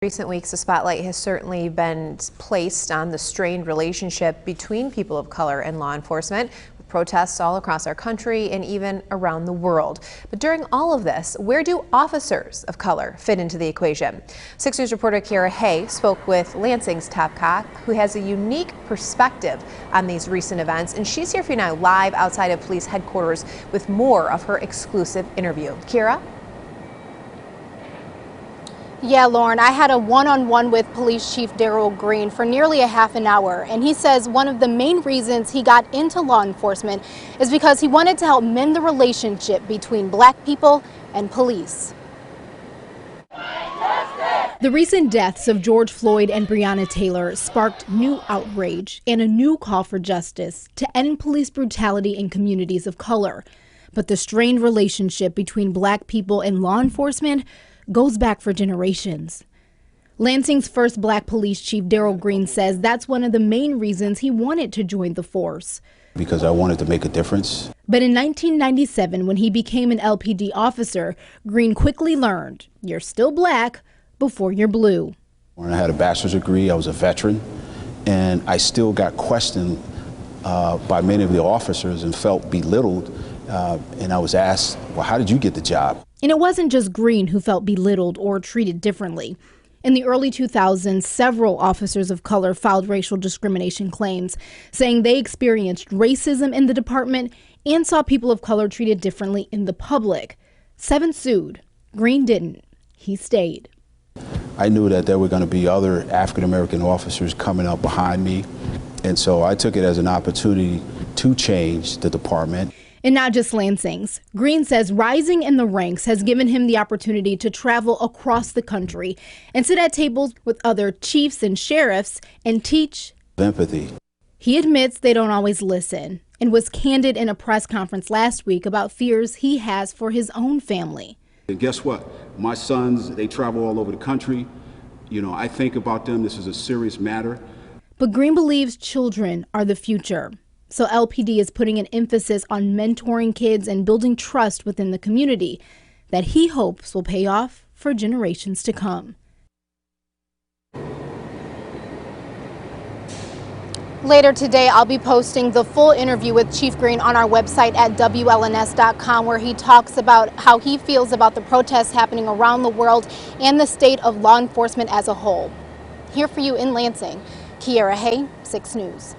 Recent weeks, the spotlight has certainly been placed on the strained relationship between people of color and law enforcement, with protests all across our country and even around the world. But during all of this, where do officers of color fit into the equation? 6 News reporter KIARA spoke with Lansing's top cop, who has a unique perspective on these recent events, and she's here for you now live outside of police headquarters with more of her exclusive interview. KIARA? Yeah, Lauren, I had a one-on-one with Police Chief Daryl Green for nearly a half an hour, and he says one of the main reasons he got into law enforcement is because he wanted to help mend the relationship between black people and police. The recent deaths of George Floyd and Breonna Taylor sparked new outrage and a new call for justice to end police brutality in communities of color. But the strained relationship between black people and law enforcement goes back for generations. Lansing's first black police chief, Daryl Green, says that's one of the main reasons he wanted to join the force. Because I wanted to make a difference. But in 1997, when he became an LPD officer, Green quickly learned you're still black before you're blue. When I had a bachelor's degree, I was a veteran, and I still got questioned by many of the officers and felt belittled. And I was asked, well, how did you get the job? And it wasn't just Green who felt belittled or treated differently. In the early 2000s, several officers of color filed racial discrimination claims, saying they experienced racism in the department and saw people of color treated differently in the public. 7 sued. Green didn't. He stayed. I knew that there were going to be other African-American officers coming up behind me, and so I took it as an opportunity to change the department. And not just Lansing's. Green says rising in the ranks has given him the opportunity to travel across the country and sit at tables with other chiefs and sheriffs and teach empathy. He admits they don't always listen and was candid in a press conference last week about fears he has for his own family. And guess what? My sons, they travel all over the country. You know, I think about them. This is a serious matter. But Green believes children are the future. So LPD is putting an emphasis on mentoring kids and building trust within the community that he hopes will pay off for generations to come. Later today, I'll be posting the full interview with Chief Green on our website at WLNS.com, where he talks about how he feels about the protests happening around the world and the state of law enforcement as a whole. Here for you in Lansing, KIARA, 6 News.